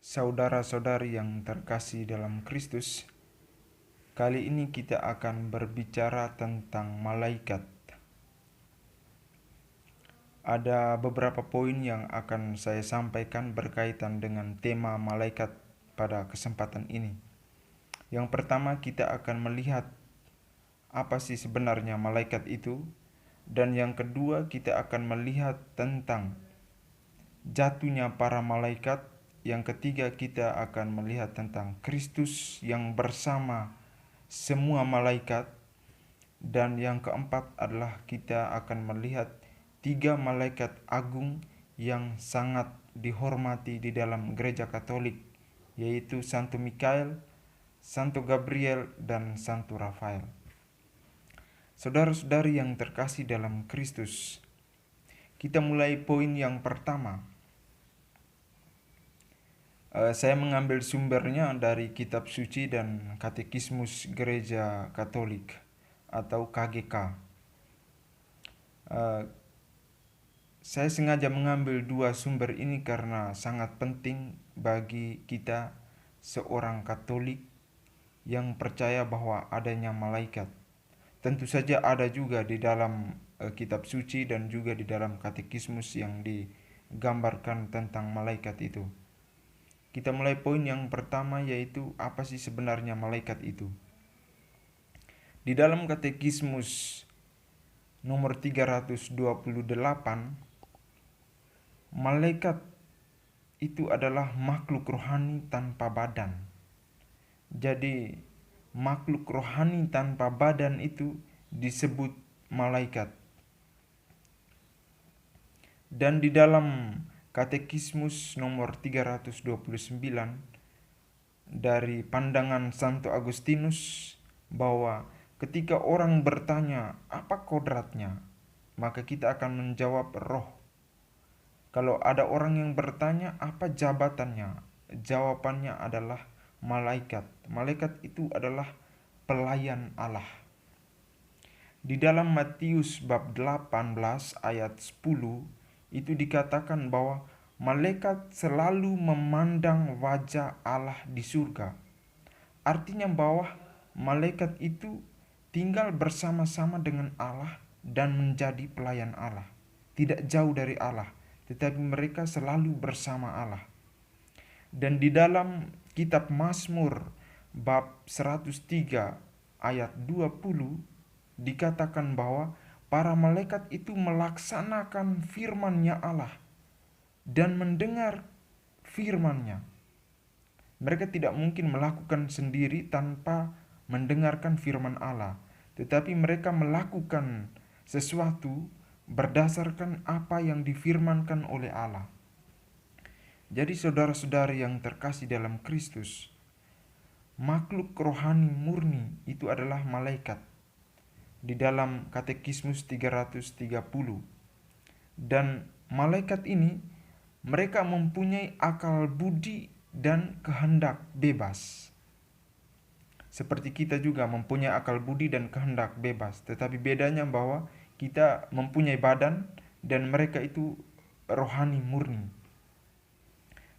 Saudara-saudari yang terkasih dalam Kristus, kali ini kita akan berbicara tentang malaikat. Ada beberapa poin yang akan saya sampaikan berkaitan dengan tema malaikat pada kesempatan ini. Yang pertama, kita akan melihat apa sih sebenarnya malaikat itu, dan yang kedua, kita akan melihat tentang jatuhnya para malaikat. Yang ketiga, kita akan melihat tentang Kristus yang bersama semua malaikat. Dan yang keempat adalah kita akan melihat 3 malaikat agung yang sangat dihormati di dalam gereja Katolik, yaitu Santo Mikael, Santo Gabriel, dan Santo Rafael. Saudara-saudari yang terkasih dalam Kristus, kita mulai poin yang pertama. Saya mengambil sumbernya dari Kitab Suci dan Katekismus Gereja Katolik atau KGK. Saya sengaja mengambil 2 sumber ini karena sangat penting bagi kita seorang Katolik yang percaya bahwa adanya malaikat. Tentu saja ada juga di dalam Kitab Suci dan juga di dalam Katekismus yang digambarkan tentang malaikat itu. Kita mulai poin yang pertama, yaitu apa sih sebenarnya malaikat itu. Di dalam Katekismus nomor 328, malaikat itu adalah makhluk rohani tanpa badan. Jadi makhluk rohani tanpa badan itu disebut malaikat. Dan di dalam Katekismus nomor 329 dari pandangan Santo Agustinus, bahwa ketika orang bertanya apa kodratnya, maka kita akan menjawab roh. Kalau ada orang yang bertanya apa jabatannya, jawabannya adalah malaikat. Malaikat itu adalah pelayan Allah. Di dalam Matius bab 18 ayat 10 itu dikatakan bahwa malaikat selalu memandang wajah Allah di surga. Artinya bahwa malaikat itu tinggal bersama-sama dengan Allah dan menjadi pelayan Allah. Tidak jauh dari Allah, tetapi mereka selalu bersama Allah. Dan di dalam kitab Mazmur bab 103 ayat 20 dikatakan bahwa para malaikat itu melaksanakan firman-Nya Allah dan mendengar firman-Nya. Mereka tidak mungkin melakukan sendiri tanpa mendengarkan firman Allah, tetapi mereka melakukan sesuatu berdasarkan apa yang difirmankan oleh Allah. Jadi saudara-saudari yang terkasih dalam Kristus, makhluk rohani murni itu adalah malaikat. Di dalam Katekismus 330. Dan malaikat ini mereka mempunyai akal budi dan kehendak bebas. Seperti kita juga mempunyai akal budi dan kehendak bebas, tetapi bedanya bahwa kita mempunyai badan dan mereka itu rohani murni.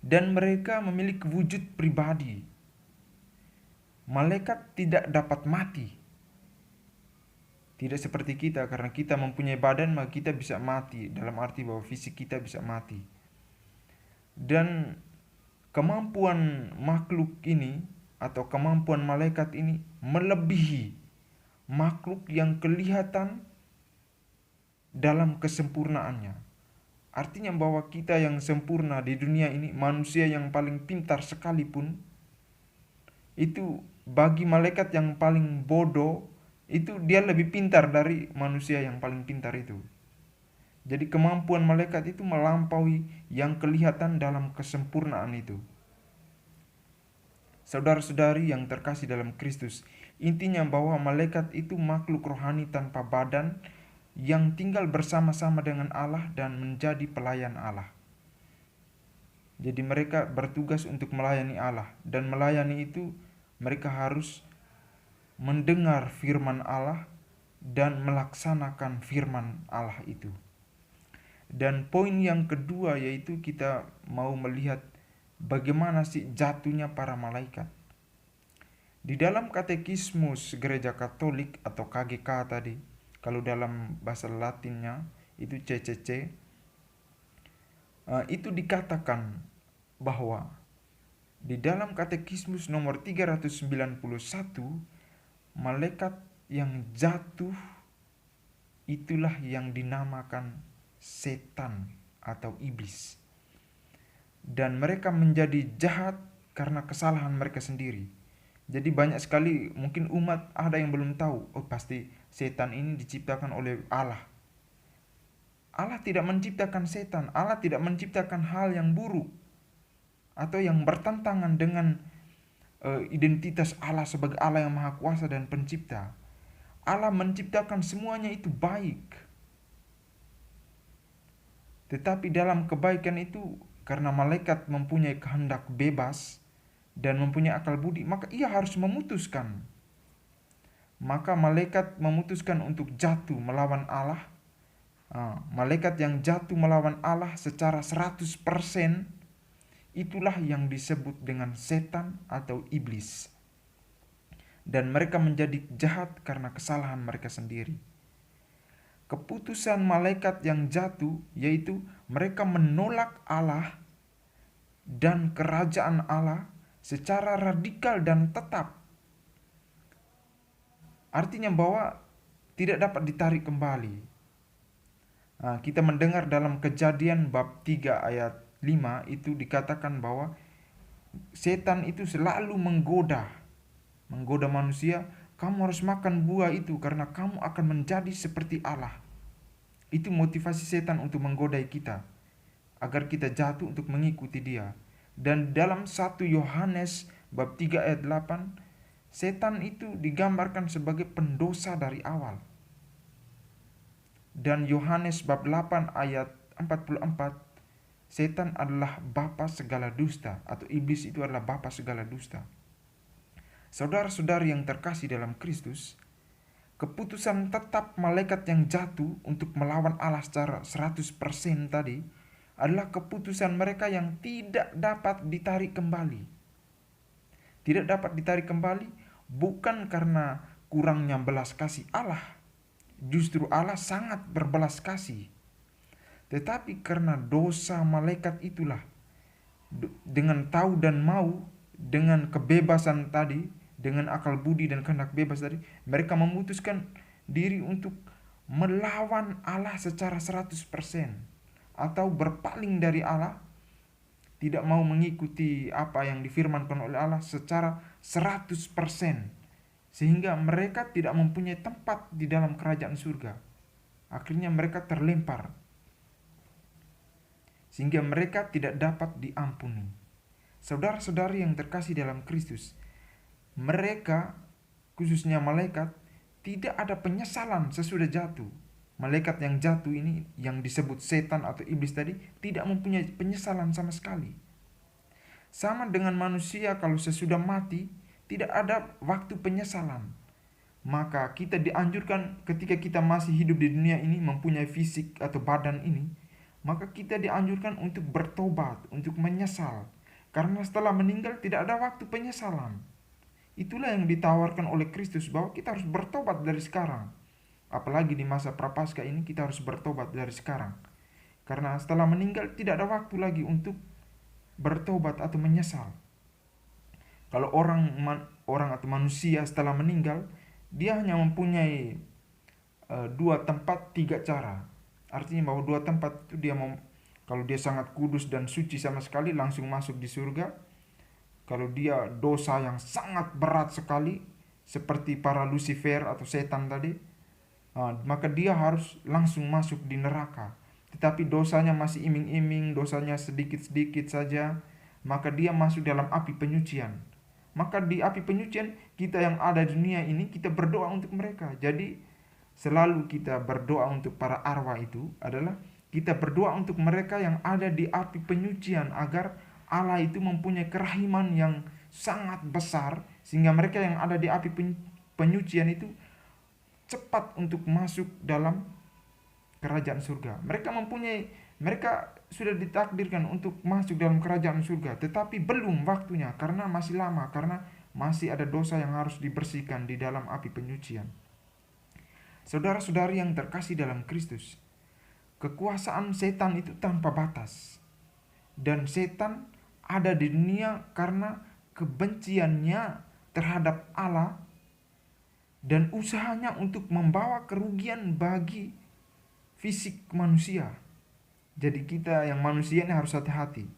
Dan mereka memiliki wujud pribadi. Malaikat tidak dapat mati. Tidak seperti kita, karena kita mempunyai badan maka kita bisa mati, dalam arti bahwa fisik kita bisa mati. Dan kemampuan makhluk ini atau kemampuan malaikat ini melebihi makhluk yang kelihatan dalam kesempurnaannya. Artinya bahwa kita yang sempurna di dunia ini, manusia yang paling pintar sekalipun, itu bagi malaikat yang paling bodoh, itu dia lebih pintar dari manusia yang paling pintar itu. Jadi kemampuan malaikat itu melampaui yang kelihatan dalam kesempurnaan itu. Saudara-saudari yang terkasih dalam Kristus, intinya bahwa malaikat itu makhluk rohani tanpa badan yang tinggal bersama-sama dengan Allah dan menjadi pelayan Allah. Jadi mereka bertugas untuk melayani Allah, dan melayani itu mereka harus mendengar firman Allah dan melaksanakan firman Allah itu. Dan poin yang kedua yaitu kita mau melihat bagaimana sih jatuhnya para malaikat. Di dalam Katekismus Gereja Katolik atau KGK tadi, kalau dalam bahasa Latinnya itu CCC, itu dikatakan bahwa di dalam Katekismus nomor 391, malaikat yang jatuh itulah yang dinamakan setan atau iblis. Dan mereka menjadi jahat karena kesalahan mereka sendiri. Jadi banyak sekali mungkin umat ada yang belum tahu, oh pasti setan ini diciptakan oleh Allah. Allah tidak menciptakan setan, Allah tidak menciptakan hal yang buruk atau yang bertentangan dengan identitas Allah sebagai Allah yang Maha Kuasa dan Pencipta. Allah menciptakan semuanya itu baik. Tetapi dalam kebaikan itu, karena malaikat mempunyai kehendak bebas dan mempunyai akal budi, maka ia harus memutuskan. Maka malaikat memutuskan untuk jatuh melawan Allah. Malaikat yang jatuh melawan Allah secara 100%, itulah yang disebut dengan setan atau iblis. Dan mereka menjadi jahat karena kesalahan mereka sendiri. Keputusan malaikat yang jatuh yaitu mereka menolak Allah dan kerajaan Allah secara radikal dan tetap. Artinya bahwa tidak dapat ditarik kembali. Kita mendengar dalam Kejadian bab 3 ayat 5 itu dikatakan bahwa setan itu selalu menggoda manusia, kamu harus makan buah itu karena kamu akan menjadi seperti Allah. Itu motivasi setan untuk menggodai kita, agar kita jatuh untuk mengikuti dia. Dan dalam 1 Yohanes bab 3 ayat 8, setan itu digambarkan sebagai pendosa dari awal. Dan Yohanes bab 8 ayat 44, setan adalah bapa segala dusta, atau iblis itu adalah bapa segala dusta. Saudara-saudari yang terkasih dalam Kristus, keputusan tetap malaikat yang jatuh untuk melawan Allah secara 100% tadi adalah keputusan mereka yang tidak dapat ditarik kembali. Tidak dapat ditarik kembali bukan karena kurangnya belas kasih Allah. Justru Allah sangat berbelas kasih. Tetapi karena dosa malaikat itulah, dengan tahu dan mau, dengan kebebasan tadi, dengan akal budi dan kehendak bebas tadi, mereka memutuskan diri untuk melawan Allah secara 100%, atau berpaling dari Allah, tidak mau mengikuti apa yang difirmankan oleh Allah secara 100%, sehingga mereka tidak mempunyai tempat di dalam kerajaan surga. Akhirnya mereka terlempar, sehingga mereka tidak dapat diampuni. Saudara-saudari yang terkasih dalam Kristus, mereka, khususnya malaikat, tidak ada penyesalan sesudah jatuh. Malaikat yang jatuh ini, yang disebut setan atau iblis tadi, tidak mempunyai penyesalan sama sekali. Sama dengan manusia, kalau sesudah mati, tidak ada waktu penyesalan. Maka kita dianjurkan ketika kita masih hidup di dunia ini, mempunyai fisik atau badan ini, maka kita dianjurkan untuk bertobat, untuk menyesal. Karena setelah meninggal tidak ada waktu penyesalan. Itulah yang ditawarkan oleh Kristus, bahwa kita harus bertobat dari sekarang. Apalagi di masa prapaskah ini kita harus bertobat dari sekarang. Karena setelah meninggal tidak ada waktu lagi untuk bertobat atau menyesal. Kalau orang atau manusia setelah meninggal, dia hanya mempunyai 2 tempat 3 cara. Artinya bahwa 2 tempat itu kalau dia sangat kudus dan suci sama sekali, langsung masuk di surga. Kalau dia dosa yang sangat berat sekali, seperti para Lucifer atau setan tadi, maka dia harus langsung masuk di neraka. Tetapi dosanya masih iming-iming, dosanya sedikit-sedikit saja, maka dia masuk dalam api penyucian. Maka di api penyucian, kita yang ada di dunia ini, kita berdoa untuk mereka. Jadi selalu kita berdoa untuk para arwah itu adalah kita berdoa untuk mereka yang ada di api penyucian, agar Allah itu mempunyai kerahiman yang sangat besar, sehingga mereka yang ada di api penyucian itu cepat untuk masuk dalam kerajaan surga. Mereka sudah ditakdirkan untuk masuk dalam kerajaan surga, tetapi belum waktunya karena masih lama, karena masih ada dosa yang harus dibersihkan di dalam api penyucian. Saudara-saudari yang terkasih dalam Kristus, kekuasaan setan itu tanpa batas. Dan setan ada di dunia karena kebenciannya terhadap Allah dan usahanya untuk membawa kerugian bagi fisik manusia. Jadi kita yang manusia ini harus hati-hati.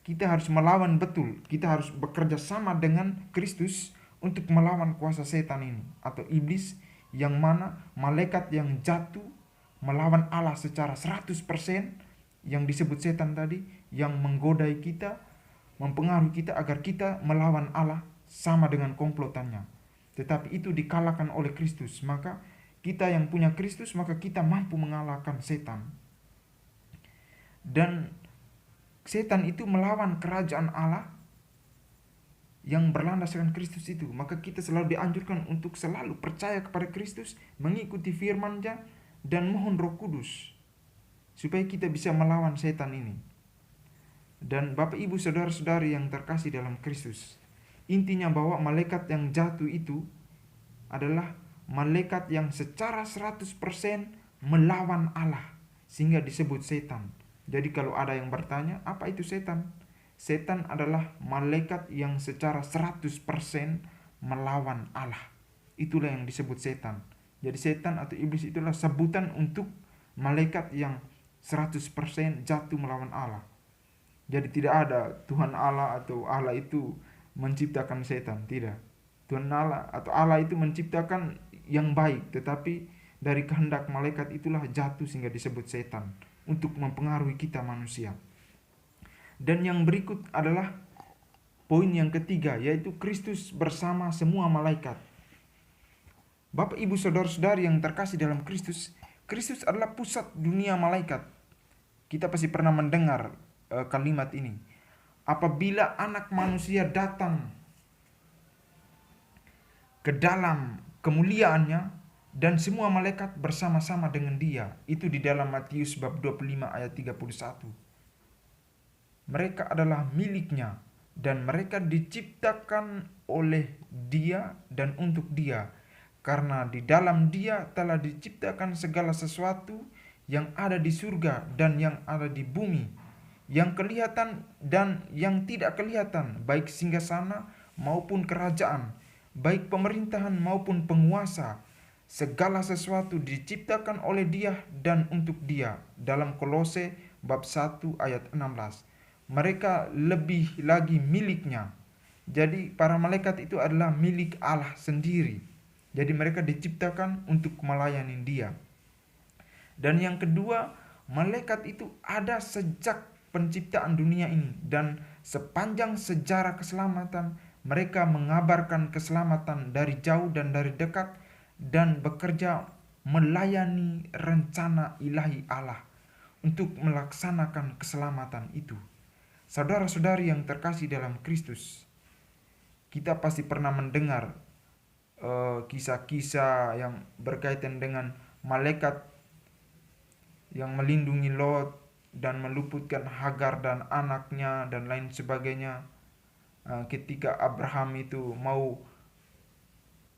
Kita harus melawan betul. Kita harus bekerja sama dengan Kristus untuk melawan kuasa setan ini atau iblis, yang mana malaikat yang jatuh melawan Allah secara 100%, yang disebut setan tadi, yang menggodai kita, mempengaruhi kita agar kita melawan Allah sama dengan komplotannya. Tetapi itu dikalahkan oleh Kristus. Maka kita yang punya Kristus, maka kita mampu mengalahkan setan. Dan setan itu melawan kerajaan Allah yang berlandaskan Kristus itu. Maka kita selalu dianjurkan untuk selalu percaya kepada Kristus, mengikuti firman-Nya, dan mohon Roh Kudus supaya kita bisa melawan setan ini. Dan Bapak Ibu saudara-saudari yang terkasih dalam Kristus, intinya bahwa malaikat yang jatuh itu adalah malaikat yang secara 100% melawan Allah, sehingga disebut setan. Jadi kalau ada yang bertanya, apa itu setan? Setan adalah malaikat yang secara 100% melawan Allah. Itulah yang disebut setan. Jadi setan atau iblis itulah sebutan untuk malaikat yang 100% jatuh melawan Allah. Jadi tidak ada Tuhan Allah atau Allah itu menciptakan setan, tidak. Tuhan Allah atau Allah itu menciptakan yang baik, tetapi dari kehendak malaikat itulah jatuh sehingga disebut setan untuk mempengaruhi kita manusia. Dan yang berikut adalah poin yang ketiga, yaitu Kristus bersama semua malaikat. Bapak Ibu saudara-saudari yang terkasih dalam Kristus, Kristus adalah pusat dunia malaikat. Kita pasti pernah mendengar kalimat ini. Apabila anak manusia datang ke dalam kemuliaannya dan semua malaikat bersama-sama dengan dia. Itu di dalam Matius bab 25 ayat 31. Mereka adalah miliknya dan mereka diciptakan oleh dia dan untuk dia. Karena di dalam dia telah diciptakan segala sesuatu yang ada di surga dan yang ada di bumi, yang kelihatan dan yang tidak kelihatan, baik singgasana maupun kerajaan, baik pemerintahan maupun penguasa. Segala sesuatu diciptakan oleh dia dan untuk dia. Dalam Kolose bab 1 ayat 16. Mereka lebih lagi miliknya. Jadi para malaikat itu adalah milik Allah sendiri. Jadi mereka diciptakan untuk melayani dia. Dan yang kedua, malaikat itu ada sejak penciptaan dunia ini. Dan sepanjang sejarah keselamatan, mereka mengabarkan keselamatan dari jauh dan dari dekat, dan bekerja melayani rencana ilahi Allah untuk melaksanakan keselamatan itu. Saudara-saudari yang terkasih dalam Kristus, kita pasti pernah mendengar kisah-kisah yang berkaitan dengan malaikat yang melindungi Lot dan meluputkan Hagar dan anaknya dan lain sebagainya. Ketika Abraham itu mau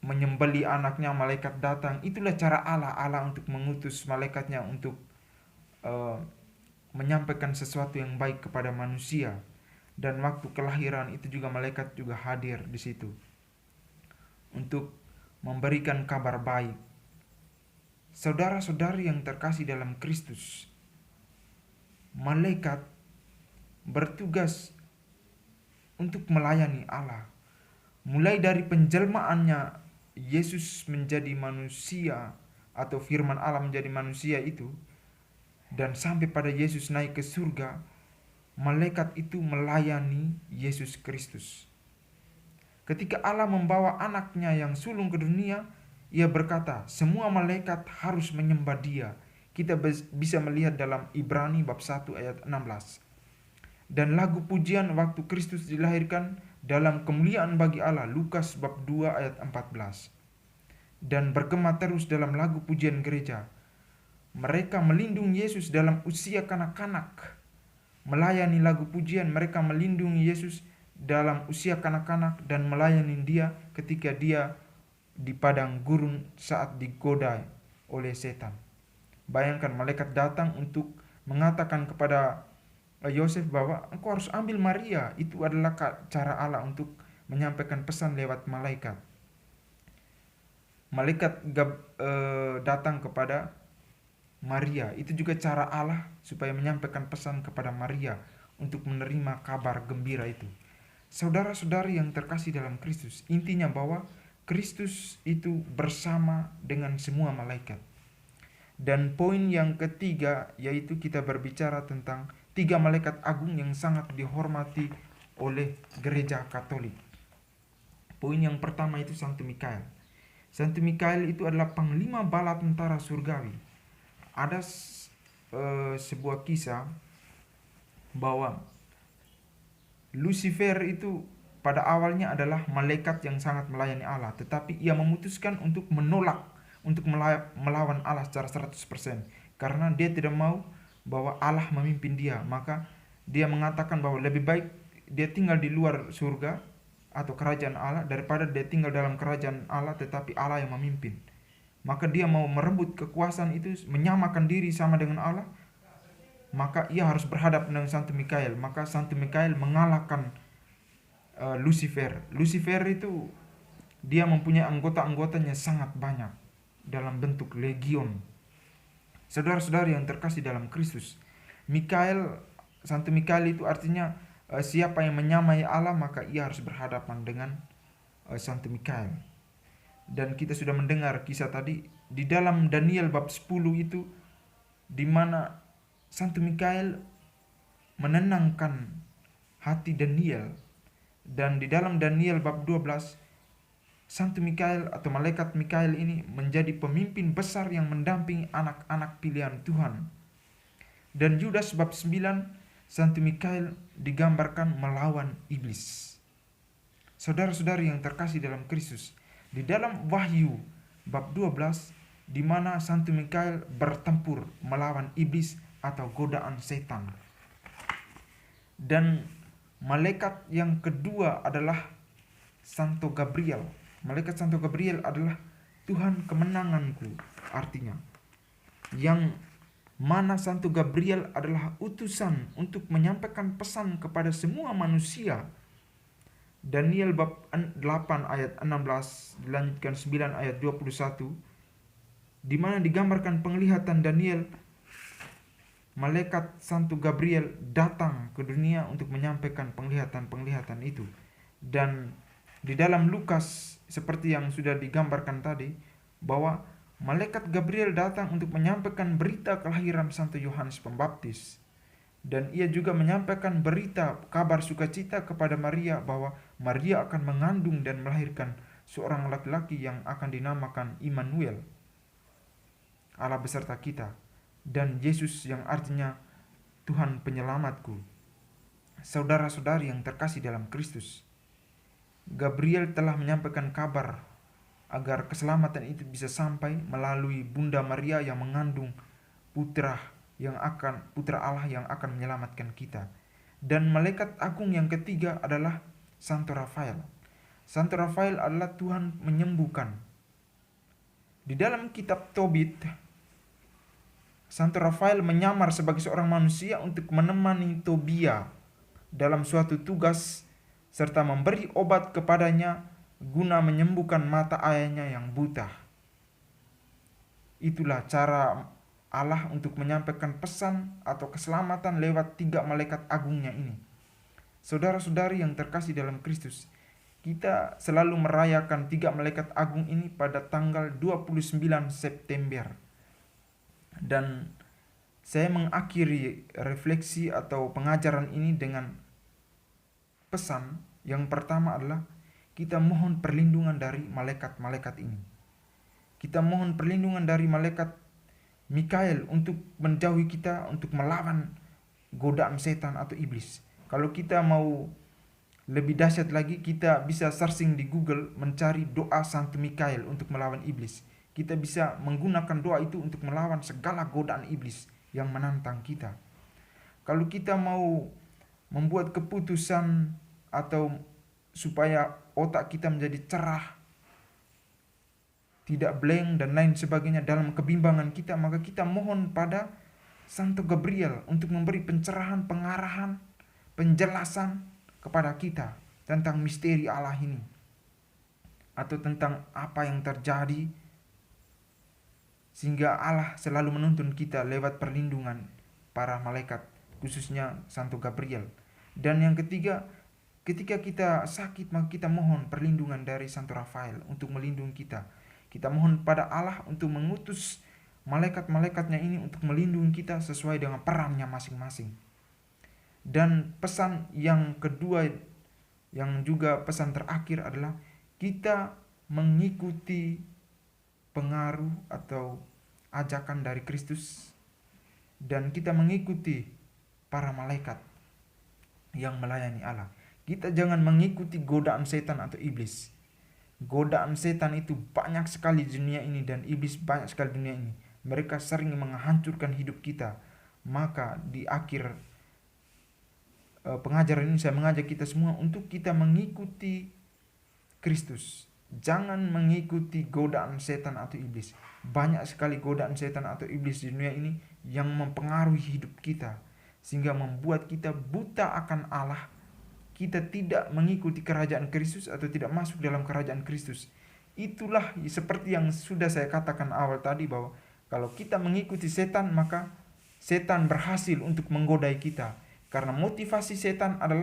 menyembeli anaknya, malaikat datang. Itulah cara Allah untuk mengutus malaikatnya untuk menyampaikan sesuatu yang baik kepada manusia. Dan waktu kelahiran itu juga malaikat juga hadir di situ untuk memberikan kabar baik. Saudara-saudari yang terkasih dalam Kristus, malaikat bertugas untuk melayani Allah. Mulai dari penjelmaannya Yesus menjadi manusia atau firman Allah menjadi manusia itu, dan sampai pada Yesus naik ke surga, malaikat itu melayani Yesus Kristus. Ketika Allah membawa anaknya yang sulung ke dunia, ia berkata, semua malaikat harus menyembah dia. Kita bisa melihat dalam Ibrani bab 1 ayat 16. Dan lagu pujian waktu Kristus dilahirkan dalam kemuliaan bagi Allah, Lukas bab 2 ayat 14. Dan bergema terus dalam lagu pujian gereja. Mereka melindungi Yesus dalam usia kanak-kanak melayani lagu pujian, mereka melindungi Yesus dalam usia kanak-kanak dan melayani dia ketika dia di padang gurun saat digoda oleh setan. Bayangkan malaikat datang untuk mengatakan kepada Yosef bahwa engkau harus ambil Maria. Itu adalah cara Allah untuk menyampaikan pesan lewat malaikat. Malaikat datang kepada Maria. Itu juga cara Allah supaya menyampaikan pesan kepada Maria untuk menerima kabar gembira itu. Saudara-saudari yang terkasih dalam Kristus, intinya bahwa Kristus itu bersama dengan semua malaikat. Dan poin yang ketiga yaitu kita berbicara tentang 3 malaikat agung yang sangat dihormati oleh gereja Katolik. Poin yang pertama itu Santo Mikael. Santo Mikael itu adalah panglima bala tentara surgawi. Ada sebuah kisah bahwa Lucifer itu pada awalnya adalah malaikat yang sangat melayani Allah, tetapi ia memutuskan untuk menolak, untuk melawan Allah secara 100%. Karena dia tidak mau bahwa Allah memimpin dia, maka dia mengatakan bahwa lebih baik dia tinggal di luar surga atau kerajaan Allah daripada dia tinggal dalam kerajaan Allah tetapi Allah yang memimpin. Maka dia mau merebut kekuasaan itu, menyamakan diri sama dengan Allah, maka ia harus berhadapan dengan Santo Mikael. Maka Santo Mikael mengalahkan Lucifer. Lucifer itu dia mempunyai anggota-anggotanya sangat banyak dalam bentuk legion. Saudara-saudari yang terkasih dalam Kristus, Santo Mikael itu artinya siapa yang menyamai Allah maka ia harus berhadapan dengan Santo Mikael. Dan kita sudah mendengar kisah tadi di dalam Daniel bab 10 itu, di mana Santo Mikael menenangkan hati Daniel. Dan di dalam Daniel bab 12, Santo Mikael atau malaikat Mikael ini menjadi pemimpin besar yang mendampingi anak-anak pilihan Tuhan. Dan Yudas bab 9, Santo Mikael digambarkan melawan iblis. Saudara-saudari yang terkasih dalam Kristus, di dalam Wahyu bab 12, di mana Santo Mikael bertempur melawan iblis atau godaan setan. Dan malaikat yang kedua adalah Santo Gabriel. Malaikat Santo Gabriel adalah Tuhan kemenanganku, artinya. Yang mana Santo Gabriel adalah utusan untuk menyampaikan pesan kepada semua manusia. Daniel bab 8 ayat 16 dilanjutkan 9 ayat 21, di mana digambarkan penglihatan Daniel. Malaikat Santo Gabriel datang ke dunia untuk menyampaikan penglihatan-penglihatan itu. Dan di dalam Lukas seperti yang sudah digambarkan tadi, bahwa malaikat Gabriel datang untuk menyampaikan berita kelahiran Santo Yohanes Pembaptis. Dan ia juga menyampaikan berita kabar sukacita kepada Maria bahwa Maria akan mengandung dan melahirkan seorang laki-laki yang akan dinamakan Immanuel, Allah beserta kita, dan Yesus yang artinya Tuhan penyelamatku. Saudara-saudari yang terkasih dalam Kristus, Gabriel telah menyampaikan kabar agar keselamatan itu bisa sampai melalui Bunda Maria yang mengandung putra Allah yang akan menyelamatkan kita. Dan malaikat agung yang ketiga adalah Santo Rafael. Santo Rafael adalah Tuhan menyembuhkan. Di dalam kitab Tobit, Santo Rafael menyamar sebagai seorang manusia untuk menemani Tobia dalam suatu tugas serta memberi obat kepadanya guna menyembuhkan mata ayahnya yang buta. Itulah cara Allah untuk menyampaikan pesan atau keselamatan lewat 3 malaikat agungnya ini. Saudara-saudari yang terkasih dalam Kristus, kita selalu merayakan 3 malaikat agung ini pada tanggal 29 September. Dan saya mengakhiri refleksi atau pengajaran ini dengan pesan yang pertama adalah kita mohon perlindungan dari malaikat-malaikat ini. Kita mohon perlindungan dari malaikat Mikael untuk menjauhi kita, untuk melawan godaan setan atau iblis. Kalau kita mau lebih dahsyat lagi, kita bisa searching di Google mencari doa Santo Mikael untuk melawan iblis. Kita bisa menggunakan doa itu untuk melawan segala godaan iblis yang menantang kita. Kalau kita mau membuat keputusan atau supaya otak kita menjadi cerah, tidak blank dan lain sebagainya dalam kebimbangan kita, maka kita mohon pada Santo Gabriel untuk memberi pencerahan, pengarahan, penjelasan kepada kita tentang misteri Allah ini, atau tentang apa yang terjadi, sehingga Allah selalu menuntun kita lewat perlindungan para malaikat, khususnya Santo Gabriel. Dan yang ketiga, ketika kita sakit, maka kita mohon perlindungan dari Santo Rafael untuk melindungi kita. Kita mohon pada Allah untuk mengutus malaikat-malaikatnya ini untuk melindungi kita sesuai dengan perannya masing-masing. Dan pesan yang kedua, yang juga pesan terakhir adalah kita mengikuti pengaruh atau ajakan dari Kristus, dan kita mengikuti para malaikat yang melayani Allah. Kita jangan mengikuti godaan setan atau iblis. Godaan setan itu banyak sekali di dunia ini, dan iblis banyak sekali di dunia ini. Mereka sering menghancurkan hidup kita. Maka di akhir pengajaran ini saya mengajak kita semua untuk kita mengikuti Kristus. Jangan mengikuti godaan setan atau iblis. Banyak sekali godaan setan atau iblis di dunia ini yang mempengaruhi hidup kita, sehingga membuat kita buta akan Allah. Kita tidak mengikuti kerajaan Kristus atau tidak masuk dalam kerajaan Kristus. Itulah seperti yang sudah saya katakan awal tadi, bahwa kalau kita mengikuti setan, maka setan berhasil untuk menggodai kita. Karena motivasi setan adalah